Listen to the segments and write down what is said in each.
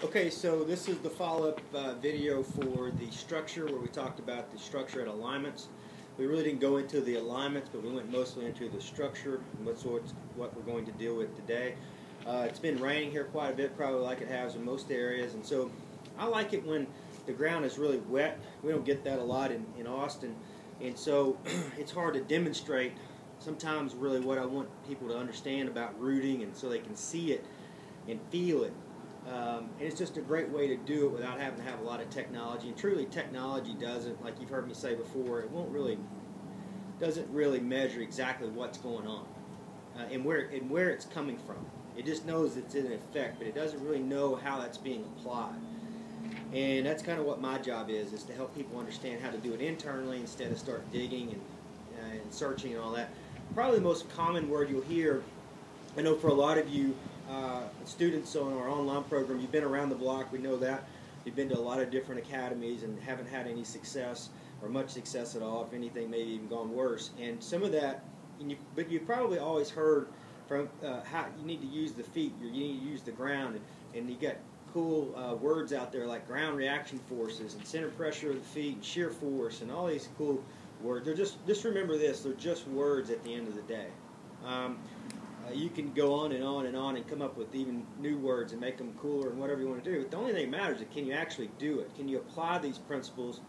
Okay, so this is the follow-up video for the structure where we talked about the structure and alignments. We really didn't go into the alignments, but we went mostly into the structure and what we're going to deal with today. It's been raining here quite a bit, probably like it has in most areas, and so I like it when the ground is really wet. We don't get that a lot in Austin, and so it's hard to demonstrate sometimes really what I want people to understand about rooting, and so they can see it and feel it. And it's just a great way to do it without having to have a lot of technology. And truly, technology doesn't, like you've heard me say before, doesn't really measure exactly what's going on and where it's coming from. It just knows it's in effect, but it doesn't really know how that's being applied. And that's kind of what my job is to help people understand how to do it internally instead of start digging and searching and all that. Probably the most common word you'll hear, I know for a lot of you students on our online program, you've been around the block, we know that. You've been to a lot of different academies and haven't had any success or much success at all, if anything, maybe even gone worse. And some of that, but you've probably always heard from how you need to use the feet, you need to use the ground, and you got cool words out there like ground reaction forces and center pressure of the feet and shear force and all these cool words. They're just remember this, they're just words at the end of the day. You can go on and on and on and come up with even new words and make them cooler and whatever you want to do. But the only thing that matters is can you actually do it? Can you apply these principles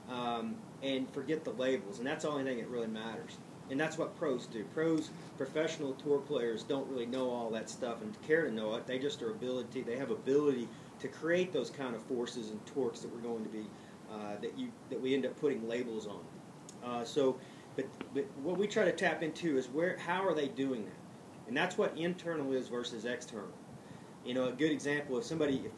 and forget the labels? And that's the only thing that really matters. And that's what pros do. Pros, professional tour players, don't really know all that stuff and care to know it. They just they have ability to create those kind of forces and torques that we're going to be that we end up putting labels on. But what we try to tap into is how are they doing that? And that's what internal is versus external. You know, a good example, if somebody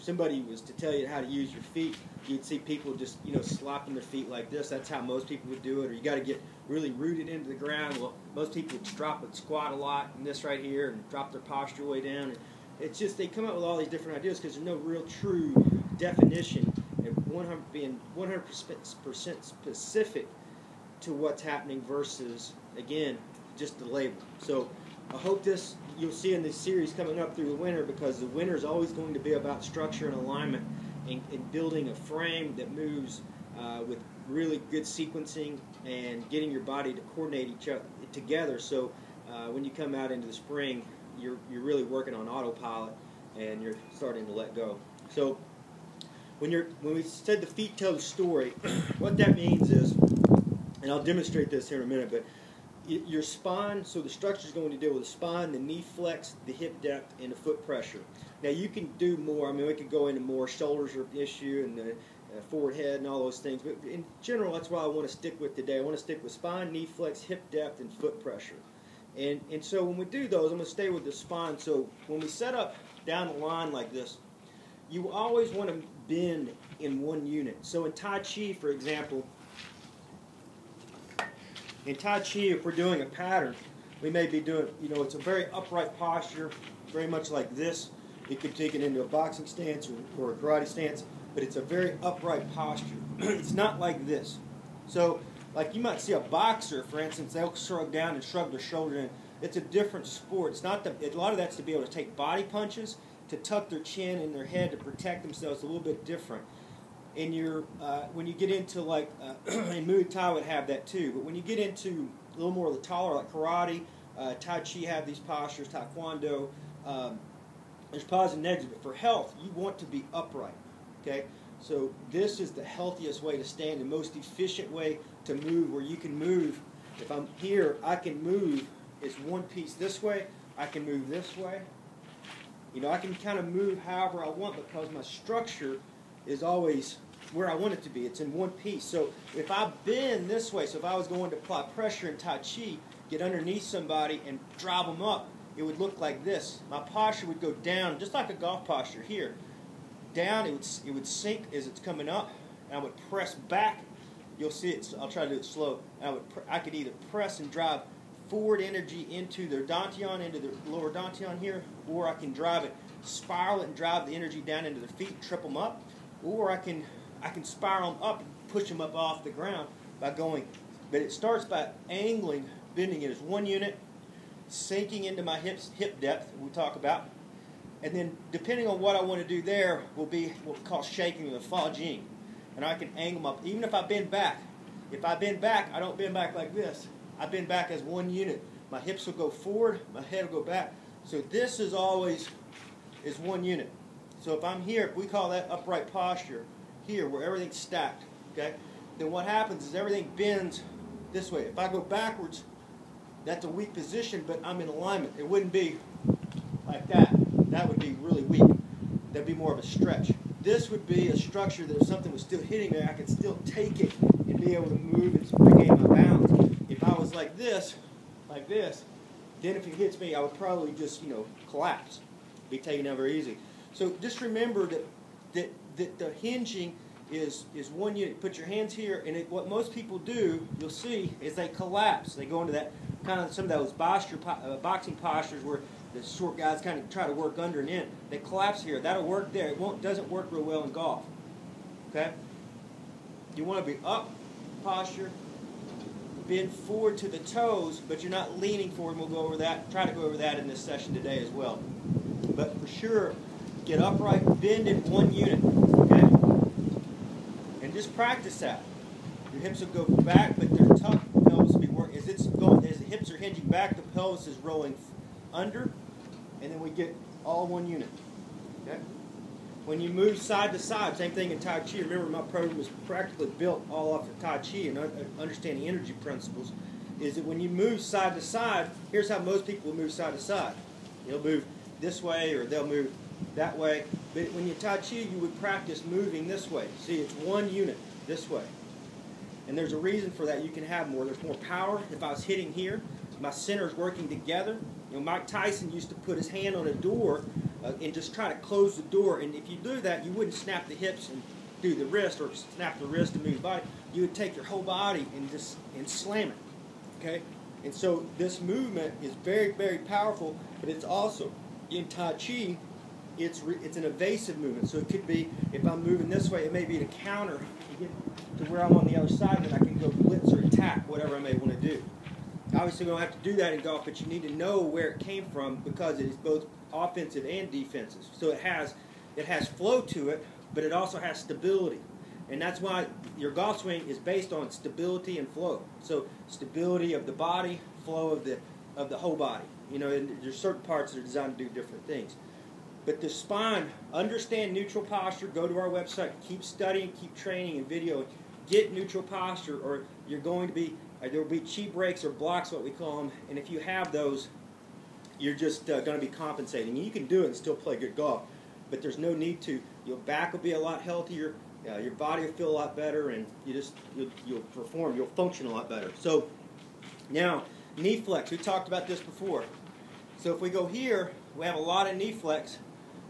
was to tell you how to use your feet, you'd see people just, slopping their feet like this. That's how most people would do it. Or you got to get really rooted into the ground. Well, most people would squat a lot and this right here and drop their posture way down. And it's just they come up with all these different ideas because there's no real true definition and being 100% specific to what's happening versus, again, just the label. So I hope you'll see in this series coming up through the winter, because the winter is always going to be about structure and alignment and building a frame that moves with really good sequencing and getting your body to coordinate each other together. So when you come out into the spring, you're really working on autopilot and you're starting to let go. So when we said the feet tell the story, what that means is, and I'll demonstrate this here in a minute, but your spine, so the structure is going to deal with the spine, the knee flex, the hip depth, and the foot pressure. Now you can do more. I mean, we could go into more. Shoulders are an issue, and the forward head, and all those things. But in general, that's what I want to stick with today. I want to stick with spine, knee flex, hip depth, and foot pressure. And so when we do those, I'm going to stay with the spine. So when we set up down the line like this, you always want to bend in one unit. So in Tai Chi, for example, in Tai Chi, if we're doing a pattern, we may be doing, it's a very upright posture, very much like this. You could take it into a boxing stance or a karate stance, but it's a very upright posture. It's not like this. So, like you might see a boxer, for instance, they'll shrug down and shrug their shoulder in. It's a different sport. It's not a lot of that's to be able to take body punches, to tuck their chin in their head to protect themselves. A little bit different. In when you get into in Muay Thai would have that too, but when you get into a little more of the taller, like karate, Tai Chi have these postures, Taekwondo, there's positives and negatives, but for health, you want to be upright, okay? So this is the healthiest way to stand, the most efficient way to move, where you can move. If I'm here, I can move, it's one piece this way, I can move this way. I can kind of move however I want because my structure is always where I want it to be. It's in one piece. So if I bend this way, so if I was going to apply pressure in Tai Chi, get underneath somebody and drive them up, it would look like this. My posture would go down, just like a golf posture here. Down, it would sink as it's coming up, and I would press back. You'll see it. I'll try to do it slow. I could either press and drive forward energy into their dantian, into the lower dantian here, or I can spiral it and drive the energy down into their feet, trip them up, or I can spiral them up and push them up off the ground by going. But it starts by angling, bending it as one unit, sinking into my hip depth we talk about, And then depending on what I want to do there will be what we call shaking the fa jing. And I can angle them up. Even if I bend back. If I bend back, I don't bend back like this. I bend back as one unit. My hips will go forward, my head will go back. So this is always one unit. So if I'm here, we call that upright posture, here where everything's stacked. Okay? Then what happens is everything bends this way. If I go backwards, that's a weak position, but I'm in alignment. It wouldn't be like that. That would be really weak. That'd be more of a stretch. This would be a structure that if something was still hitting me, I could still take it and be able to move and regain my balance. If I was like this, then if it hits me, I would probably just, collapse. Be taken out very easy. So just remember that the hinging is one unit. Put your hands here, and what most people do, you'll see, is they collapse. They go into that kind of some of those boxing postures where the short guys kind of try to work under and in. They collapse here. That'll work there. It doesn't work real well in golf. Okay? You want to be up posture, bend forward to the toes, but you're not leaning forward. We'll go over that. Try to go over that in this session today as well. But for sure, get upright, bend in one unit. Okay? And just practice that. Your hips will go back, but they're tucked. The pelvis will be working. As the hips are hinging back, the pelvis is rolling under, and then we get all one unit. Okay? When you move side to side, same thing in Tai Chi. Remember, my program was practically built all off of Tai Chi and understanding energy principles. Is that when you move side to side, here's how most people will move side to side. They'll move this way or they'll move that way. But when you Tai Chi, you would practice moving this way. See, it's one unit this way. And there's a reason for that. You can have more. There's more power. If I was hitting here, my center's working together. Mike Tyson used to put his hand on a door and just try to close the door. And if you do that, you wouldn't snap the hips and do the wrist or snap the wrist and move the body. You would take your whole body and slam it. Okay? And so this movement is very, very powerful, but it's also, in Tai Chi, it's an evasive movement. So it could be, if I'm moving this way, it may be to counter to get to where I'm on the other side, and I can go blitz or attack, whatever I may want to do. Obviously, we don't have to do that in golf, but you need to know where it came from because it is both offensive and defensive. So it has flow to it, but it also has stability. And that's why your golf swing is based on stability and flow. So stability of the body, flow of the whole body. And there's certain parts that are designed to do different things. But the spine, understand neutral posture. Go to our website. Keep studying, keep training and video. Get neutral posture, or you're going to be, there will be chi breaks or blocks, what we call them. And if you have those, you're just going to be compensating. You can do it and still play good golf, but there's no need to. Your back will be a lot healthier. Your body will feel a lot better, and you'll perform. You'll function a lot better. So now, knee flex. We talked about this before. So if we go here, we have a lot of knee flex.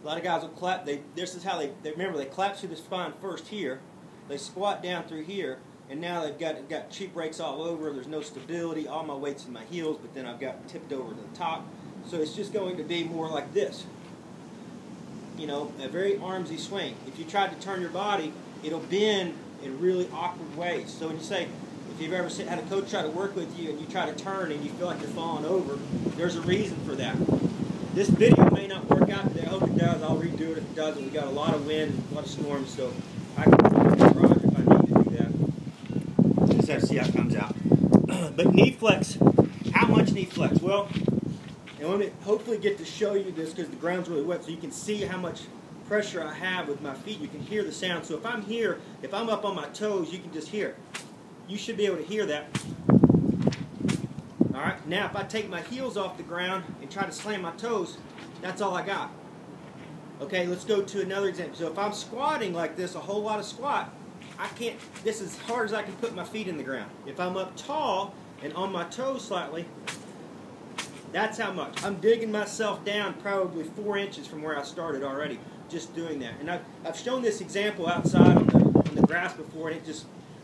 A lot of guys will clap. This is how they remember. They clap through the spine first here. They squat down through here, and now they've got cheek breaks all over. There's no stability. All my weight's in my heels, but then I've got tipped over to the top. So it's just going to be more like this. A very armsy swing. If you try to turn your body, it'll bend in really awkward ways. So when you say, if you've ever had a coach try to work with you and you try to turn and you feel like you're falling over, there's a reason for that. This video may not work out today. I hope it does. I'll redo it if it doesn't. We got a lot of wind, a lot of storms, so I can put it in the garage if I need to do that. Just have to see how it comes out. But knee flex, how much knee flex? Well, and let me hopefully get to show you this because the ground's really wet, so you can see how much pressure I have with my feet. You can hear the sound. So if I'm here, if I'm up on my toes, you can just hear it. You should be able to hear that. All right. Now, if I take my heels off the ground and try to slam my toes, that's all I got. Okay, let's go to another example. So if I'm squatting like this, a whole lot of squat, I can't, this is as hard as I can put my feet in the ground. If I'm up tall and on my toes slightly, that's how much. I'm digging myself down probably 4 inches from where I started already, just doing that. And I've shown this example outside on the grass before, and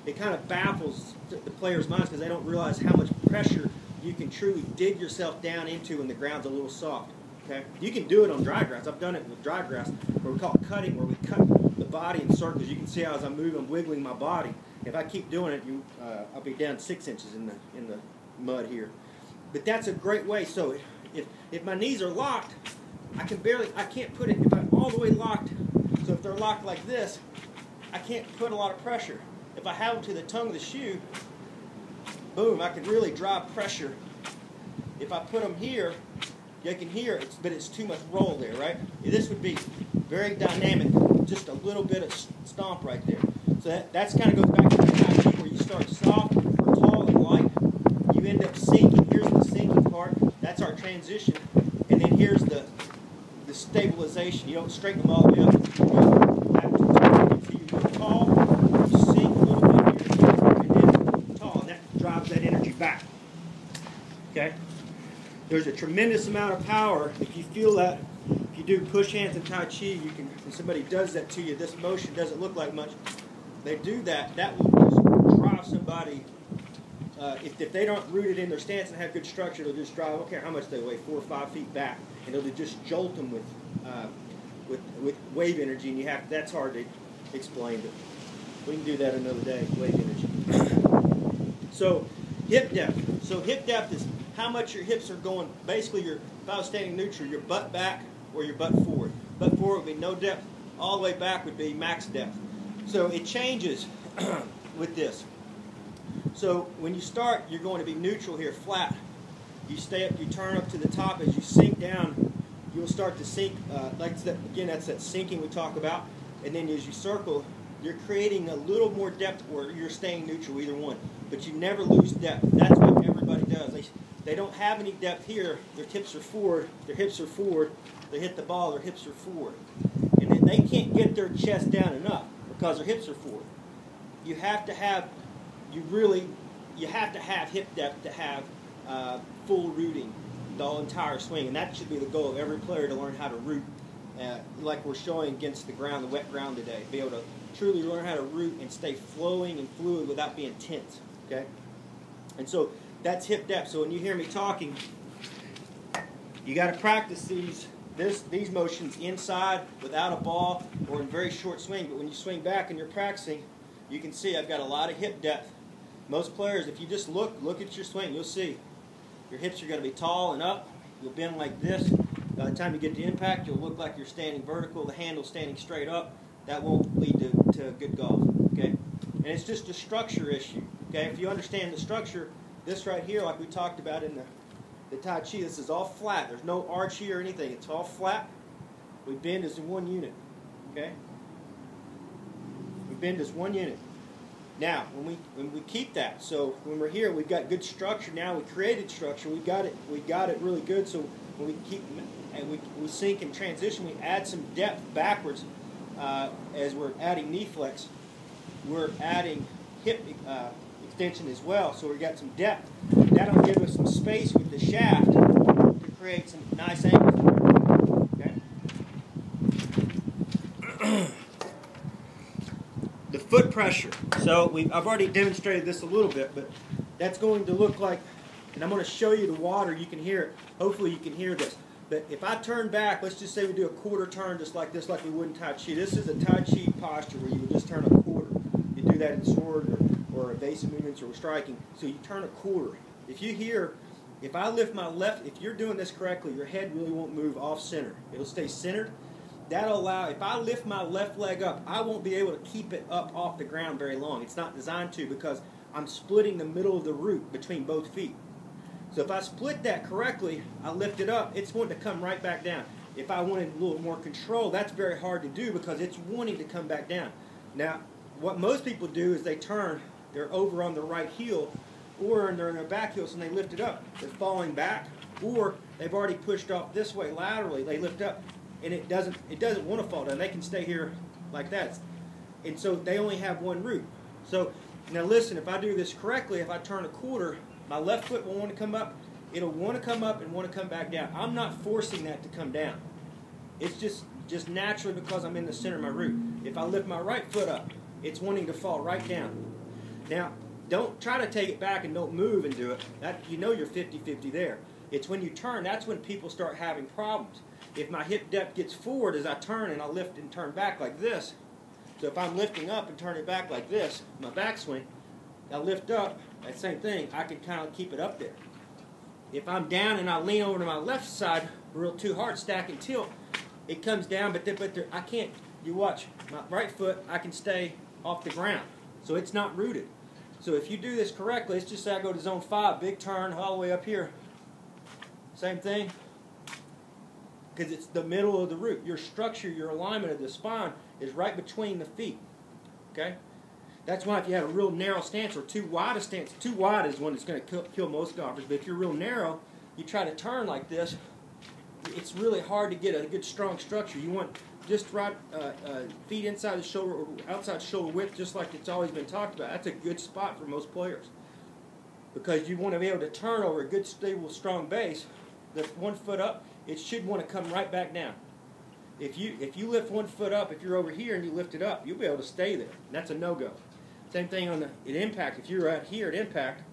it kind of baffles the players' minds because they don't realize how much pressure you can truly dig yourself down into when the ground's a little soft. Okay, you can do it on dry grass. I've done it with dry grass, where we call it cutting, where we cut the body in circles. You can see how as I move, I'm wiggling my body. If I keep doing it, I'll be down 6 inches in the mud here. But that's a great way. So if my knees are locked, I can't put it, if I'm all the way locked, so if they're locked like this, I can't put a lot of pressure. If I have them to the tongue of the shoe, boom, I can really drive pressure. If I put them here, you can hear it, but it's too much roll there, right? This would be very dynamic, just a little bit of stomp right there. So that's kind of goes back to the Tai Chi where you start soft or tall and light. You end up sinking. Here's the sinking part. That's our transition. And then here's the stabilization. You don't straighten them all the way up. You go back to the so you go tall, you sink a little bit here, and then tall. And that drives that energy back. Okay? There's a tremendous amount of power. If you feel that, if you do push hands in Tai Chi, you can, when somebody does that to you, this motion doesn't look like much. They do that, that will just drive somebody. If they don't root it in their stance and have good structure, they'll just drive, I don't care how much they weigh, 4 or 5 feet back. And it'll just jolt them with wave energy, and that's hard to explain, but we can do that another day, wave energy. So, hip depth. So hip depth is how much your hips are going. Basically, if I was standing neutral, your butt back or your butt forward. Butt forward would be no depth. All the way back would be max depth. So it changes with this. So when you start, you're going to be neutral here, flat. You stay up, you turn up to the top. As you sink down, you'll start to sink. Like that, again, that's that sinking we talk about. And then as you circle, you're creating a little more depth, or you're staying neutral, either one. But you never lose depth. That's what everybody does. They don't have any depth here. Their hips are forward. Their hips are forward. They hit the ball. Their hips are forward. And then they can't get their chest down enough because their hips are forward. You have to have, you have to have hip depth to have full rooting, the entire swing. And that should be the goal of every player, to learn how to root, like we're showing against the ground, the wet ground today. Be able to truly learn how to root and stay flowing and fluid without being tense. Okay? And so that's hip depth. So when you hear me talking, you got to practice these motions inside without a ball or in very short swing. But when you swing back and you're practicing, you can see I've got a lot of hip depth. Most players, if you just look at your swing, you'll see your hips are going to be tall and up. You'll bend like this. By the time you get to impact, you'll look like you're standing vertical, the handle standing straight up. That won't lead to good golf. Okay? And it's just a structure issue. Okay? If you understand the structure, this right here, like we talked about in the Tai Chi, this is all flat. There's no arch here or anything. It's all flat. We bend as one unit. Okay? We bend as one unit. Now, when we keep that, so when we're here, we've got good structure. Now we created structure. We got it really good. So when we keep and we sink and transition, we add some depth backwards as we're adding knee flex. We're adding hip extension as well. So we got some depth. That'll give us some space with the shaft to create some nice angles. Okay. The foot pressure. So I've already demonstrated this a little bit, but that's going to look like, and I'm going to show you the water. You can hear it. Hopefully you can hear this. But if I turn back, let's just say we do a quarter turn just like this, like we would in Tai Chi. This is a Tai Chi posture where you would just turn a quarter. You do that in sword or evasive movements or striking. So you turn a quarter. If I lift my left, if you're doing this correctly, your head really won't move off center. It'll stay centered. That'll allow, if I lift my left leg up, I won't be able to keep it up off the ground very long. It's not designed to, because I'm splitting the middle of the root between both feet. So if I split that correctly, I lift it up, it's going to come right back down. If I wanted a little more control, that's very hard to do because it's wanting to come back down. Now, what most people do is they turn, they're over on the right heel, or they're in their back heels and they lift it up. They're falling back, or they've already pushed off this way laterally, they lift up. And it doesn't want to fall down. They can stay here like that. And so they only have one root. So now listen, if I do this correctly, if I turn a quarter, my left foot will want to come up. It'll want to come up and want to come back down. I'm not forcing that to come down. It's just naturally because I'm in the center of my root. If I lift my right foot up, it's wanting to fall right down. Now, don't try to take it back and don't move and do it. You know you're 50-50 there. It's when you turn, that's when people start having problems. If my hip depth gets forward as I turn and I lift and turn back like this, so if I'm lifting up and turning back like this, my backswing, I lift up, that same thing, I can kind of keep it up there. If I'm down and I lean over to my left side, real too hard, stack and tilt, it comes down, but I can't, you watch, my right foot, I can stay off the ground. So it's not rooted. So if you do this correctly, let's just say I go to zone 5, big turn all the way up here. Same thing, because it's the middle of the root. Your structure, your alignment of the spine is right between the feet. Okay? That's why if you have a real narrow stance or too wide a stance, too wide is one that's going to kill most golfers. But if you're real narrow, you try to turn like this, it's really hard to get a good strong structure. You want just right feet inside the shoulder or outside shoulder width, just like it's always been talked about. That's a good spot for most players because you want to be able to turn over a good, stable, strong base. The 1 foot up, it should want to come right back down. If you lift 1 foot up, if you're over here and you lift it up, you'll be able to stay there. And that's a no-go. Same thing on at impact. If you're out here at impact,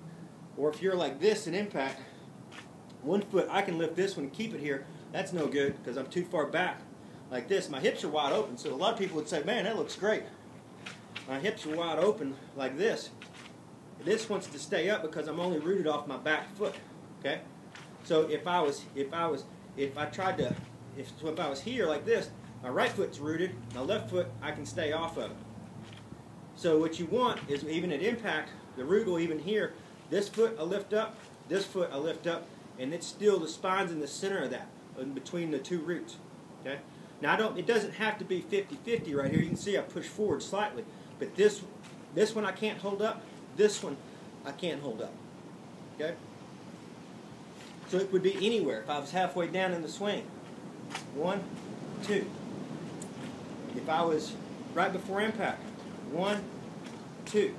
or if you're like this at impact, 1 foot, I can lift this one and keep it here. That's no good because I'm too far back. Like this, my hips are wide open. So a lot of people would say, man, that looks great. My hips are wide open like this. This wants to stay up because I'm only rooted off my back foot. Okay? So if I was here like this, my right foot's rooted, my left foot I can stay off of it. So what you want is even at impact, the root will even here, this foot I lift up, this foot I lift up, and it's still the spine's in the center of that, in between the two roots. Okay? Now it doesn't have to be 50-50 right here. You can see I push forward slightly, but this one I can't hold up, this one I can't hold up. Okay? So it would be anywhere if I was halfway down in the swing. 1, 2. If I was right before impact, 1, 2.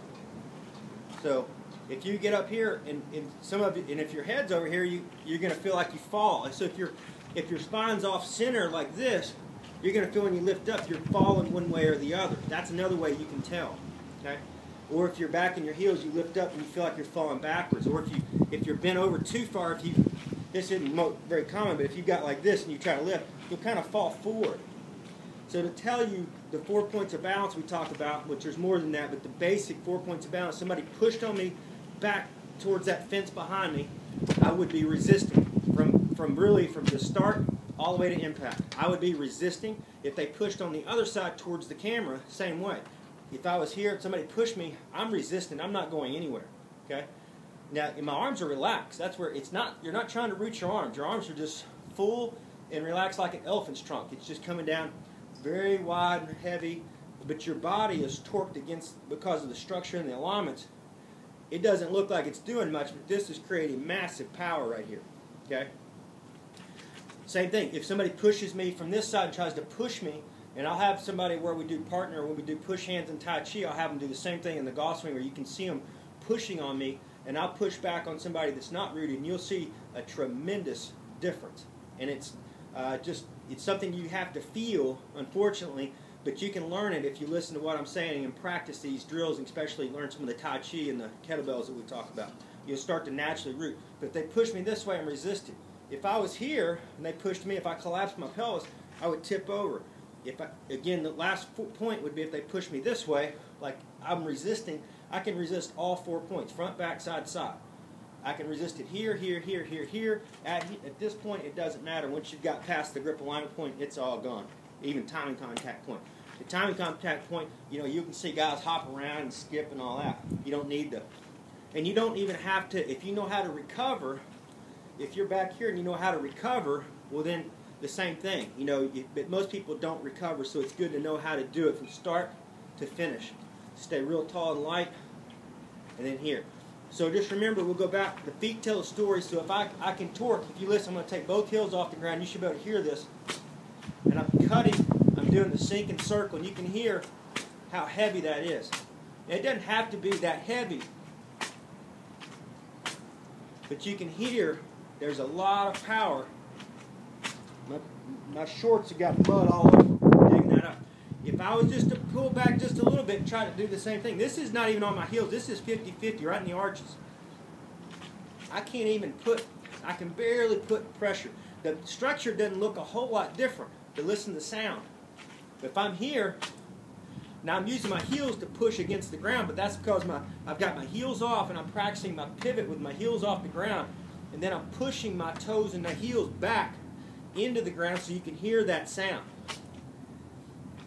So if you get up here and if your head's over here, you're going to feel like you fall. And so if your spine's off center like this, you're going to feel when you lift up, you're falling one way or the other. That's another way you can tell. Okay? Or if you're back in your heels, you lift up and you feel like you're falling backwards. Or if you're bent over too far, this isn't very common, but if you got like this and you try to lift, you'll kind of fall forward. So to tell you the 4 points of balance we talk about, which there's more than that, but the basic 4 points of balance, somebody pushed on me back towards that fence behind me, I would be resisting from the start all the way to impact. I would be resisting. If they pushed on the other side towards the camera, same way. If I was here and somebody pushed me, I'm resisting. I'm not going anywhere. Okay? Now, my arms are relaxed. That's where you're not trying to root your arms. Your arms are just full and relaxed like an elephant's trunk. It's just coming down very wide and heavy, but your body is torqued because of the structure and the alignments. It doesn't look like it's doing much, but this is creating massive power right here. Okay? Same thing. If somebody pushes me from this side and tries to push me, and I'll have somebody where we do partner, when we do push hands and Tai Chi, I'll have them do the same thing in the golf swing where you can see them pushing on me, and I'll push back on somebody that's not rooted, and you'll see a tremendous difference. And it's something you have to feel, unfortunately, but you can learn it if you listen to what I'm saying and practice these drills, and especially learn some of the Tai Chi and the kettlebells that we talk about. You'll start to naturally root. But if they push me this way, I'm resisting. If I was here and they pushed me, if I collapsed my pelvis, I would tip over. Again, the last point would be if they push me this way, like I'm resisting, I can resist all 4 points, front, back, side, side. I can resist it here, here, here, here, here. At this point, it doesn't matter. Once you've got past the grip alignment point, it's all gone. Even timing contact point. The timing contact point, you can see guys hop around and skip and all that. You don't need to. And you don't even have to, if you know how to recover, if you're back here and you know how to recover, well then the same thing. But most people don't recover, so it's good to know how to do it from start to finish. Stay real tall and light, and then here. So just remember, we'll go back. The feet tell a story, so if I can torque, if you listen, I'm going to take both heels off the ground. You should be able to hear this. And I'm cutting, I'm doing the sink and circle, and you can hear how heavy that is. And it doesn't have to be that heavy, but you can hear there's a lot of power. My shorts have got mud all over, digging that up. If I was just to pull back just a little bit and try to do the same thing, this is not even on my heels, this is 50-50 right in the arches. I can barely put pressure. The structure doesn't look a whole lot different to listen to sound. If I'm here, now I'm using my heels to push against the ground, but that's because I've got my heels off and I'm practicing my pivot with my heels off the ground, and then I'm pushing my toes and my heels back into the ground so you can hear that sound.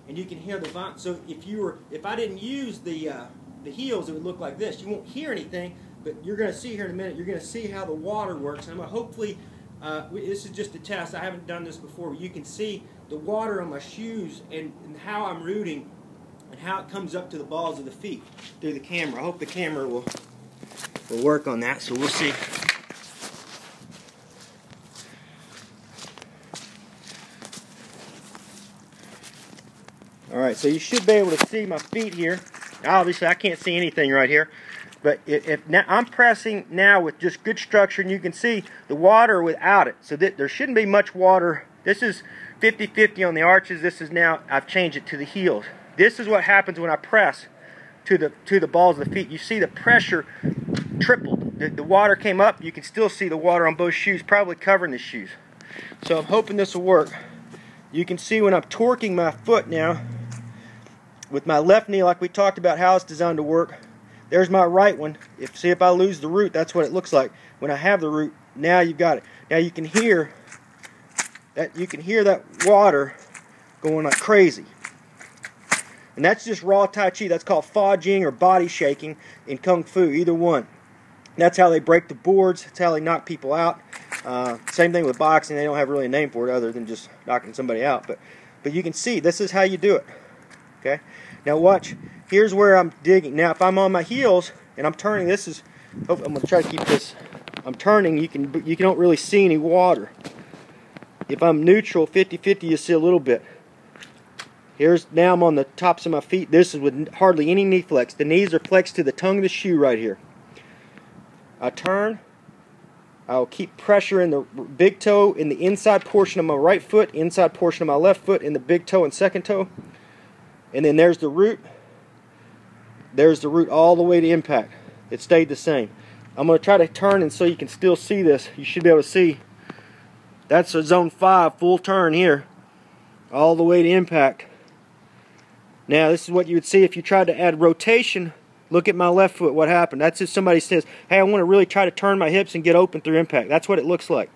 And you can hear the vinyl. So if I didn't use the heels, it would look like this. You won't hear anything, but you're going to see here in a minute, you're going to see how the water works. And I'm going to hopefully, this is just a test. I haven't done this before, but you can see the water on my shoes and how I'm rooting and how it comes up to the balls of the feet through the camera. I hope the camera will work on that, so we'll see. Alright, so you should be able to see my feet here. Obviously, I can't see anything right here. But if now I'm pressing now with just good structure, and you can see the water without it. So there shouldn't be much water. This is 50-50 on the arches. This is now, I've changed it to the heels. This is what happens when I press to the balls of the feet. You see the pressure tripled. The water came up. You can still see the water on both shoes, probably covering the shoes. So I'm hoping this will work. You can see when I'm torquing my foot now, with my left knee, like we talked about how it's designed to work. There's my right one. See if I lose the root, that's what it looks like. When I have the root, now you've got it. Now you can hear that. You can hear that water going like crazy. And that's just raw Tai Chi. That's called Fa Jing or body shaking in Kung Fu, either one. That's how they break the boards. That's how they knock people out. Same thing with boxing. They don't have really a name for it other than just knocking somebody out. But you can see this is how you do it. Okay. Now watch. Here's where I'm digging. Now if I'm on my heels and I'm turning, this is. Oh, I'm going to try to keep this. I'm turning. You don't really see any water. If I'm neutral, 50-50, you see a little bit. Now I'm on the tops of my feet. This is with hardly any knee flex. The knees are flexed to the tongue of the shoe right here. I turn. I'll keep pressure in the big toe in the inside portion of my right foot, inside portion of my left foot, in the big toe and second toe. And then there's the root. There's the root all the way to impact. It stayed the same. I'm going to try to turn and so you can still see this. You should be able to see. That's a zone 5 full turn here. All the way to impact. Now this is what you would see if you tried to add rotation. Look at my left foot, what happened. That's if somebody says, hey, I want to really try to turn my hips and get open through impact. That's what it looks like.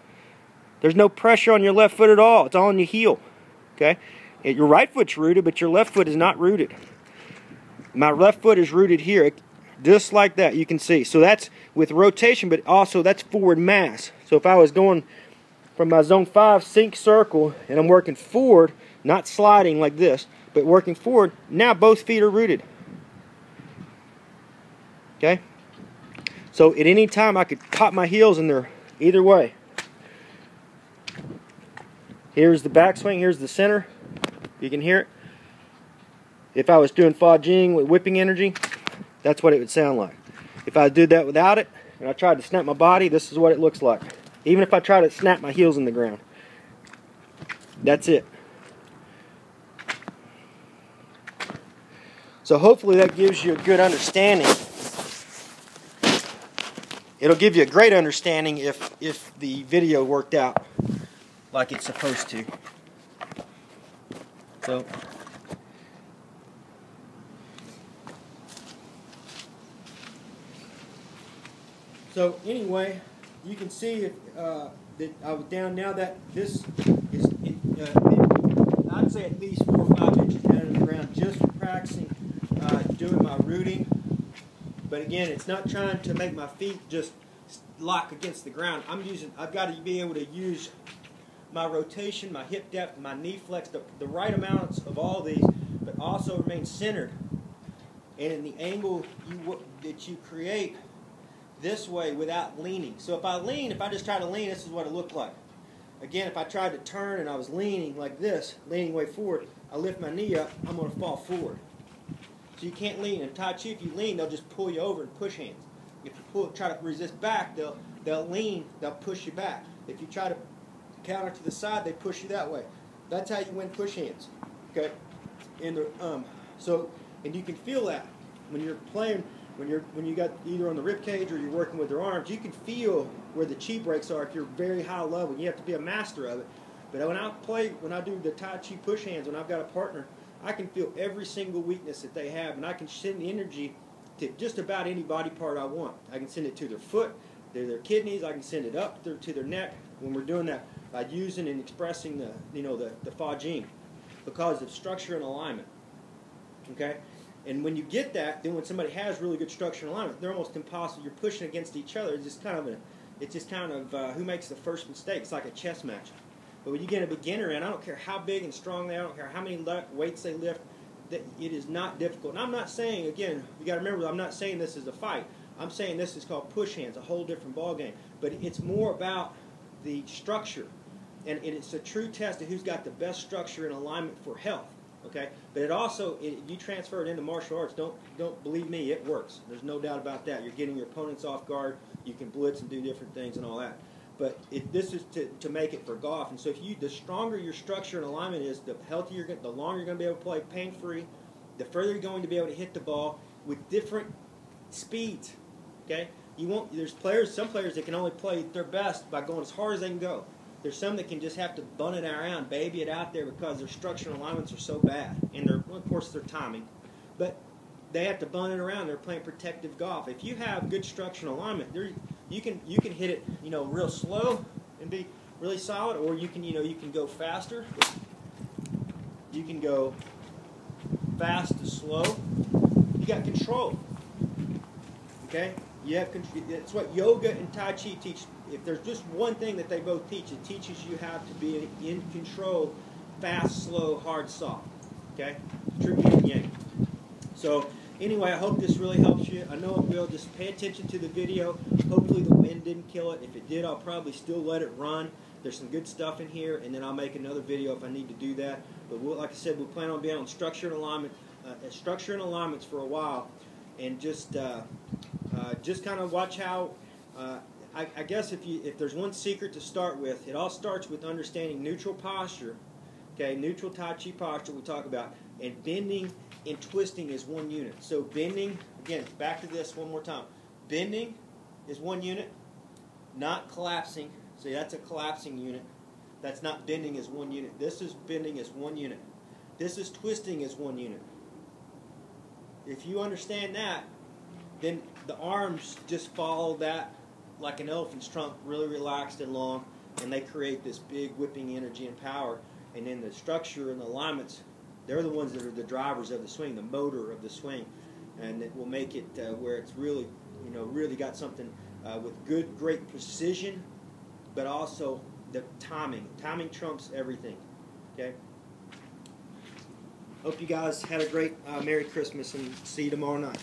There's no pressure on your left foot at all. It's all on your heel. Okay? Your right foot's rooted, but your left foot is not rooted. My left foot is rooted here, just like that, you can see. So that's with rotation, but also that's forward mass. So if I was going from my zone 5 sink circle, and I'm working forward, not sliding like this, but working forward, now both feet are rooted. Okay? So at any time I could pop my heels in there, either way. Here's the backswing, here's the center. You can hear it. If I was doing Fa Jing with whipping energy, that's what it would sound like. If I did that without it, and I tried to snap my body, this is what it looks like. Even if I try to snap my heels in the ground. That's it. So hopefully that gives you a good understanding. It'll give you a great understanding if the video worked out like it's supposed to. So anyway, you can see that I was down now that this is, I'd say at least 4 or 5 inches down in the ground just for practicing doing my rooting. But again, it's not trying to make my feet just lock against the ground. I've got to be able to use my rotation, my hip depth, my knee flex, the right amounts of all these, but also remain centered. And in the angle that you create this way without leaning. So if I just try to lean, this is what it looked like. Again, if I tried to turn and I was leaning like this, leaning way forward, I lift my knee up, I'm going to fall forward. So you can't lean. In Tai Chi, if you lean, they'll just pull you over and push hands. If you try to resist back, they'll lean, they'll push you back. If you try to counter to the side, they push you that way. That's how you win push hands. Okay, and you can feel that when you're playing, when you got either on the rib cage or you're working with your arms. You can feel where the chi breaks are if you're very high level. You have to be a master of it. But when I do the Tai Chi push hands, when I've got a partner, I can feel every single weakness that they have, and I can send the energy to just about any body part I want. I can send it to their foot, their kidneys. I can send it up to their neck when we're doing that using and expressing the fa jing because of structure and alignment. Okay, and when you get that, then when somebody has really good structure and alignment, they're almost impossible. You're pushing against each other. It's just kind of who makes the first mistake. It's like a chess match. But when you get a beginner in, I don't care how big and strong they are, I don't care how many weights they lift, that it is not difficult. And I'm not saying, again, you got to remember, I'm not saying this is a fight. I'm saying this is called push hands, a whole different ball game. But it's more about the structure, and it's a true test of who's got the best structure and alignment for health. Okay, but it also, you transfer it into martial arts. Don't believe me, it works. There's no doubt about that. You're getting your opponents off guard. You can blitz and do different things and all that. But this is to make it for golf. And so the stronger your structure and alignment is, the healthier, the longer you're going to be able to play pain-free, the further you're going to be able to hit the ball with different speeds. Okay, there's some players that can only play their best by going as hard as they can go. There's some that can just have to bun it around, baby it out there because their structure and alignments are so bad. And of course, their timing. But they have to bun it around. They're playing protective golf. If you have good structure and alignment, you can hit it, real slow and be really solid, or you can go faster. You can go fast to slow. You got control. Okay? It's what yoga and Tai Chi teach. If there's just one thing that they both teach, it teaches you how to be in control, fast, slow, hard, soft. Okay? True yin and yang. So anyway, I hope this really helps you. I know it will. Just pay attention to the video. Hopefully the wind didn't kill it. If it did, I'll probably still let it run. There's some good stuff in here, and then I'll make another video if I need to do that. But like I said, we'll plan on being on structure and alignments for a while, and just kind of watch how. I guess if there's one secret to start with, it all starts with understanding neutral posture. Okay, neutral Tai Chi posture we talk about, and bending and twisting is one unit. So bending, again, back to this one more time. Bending is one unit, not collapsing. See, that's a collapsing unit. That's not bending as one unit. This is bending as one unit. This is twisting as one unit. If you understand that, then the arms just follow that like an elephant's trunk, really relaxed and long, and they create this big whipping energy and power. And then the structure and the alignments, they're the ones that are the drivers of the swing, the motor of the swing, and it will make it where it's really, really got something with great precision, but also the timing. Timing trumps everything. Okay. Hope you guys had a great Merry Christmas, and see you tomorrow night.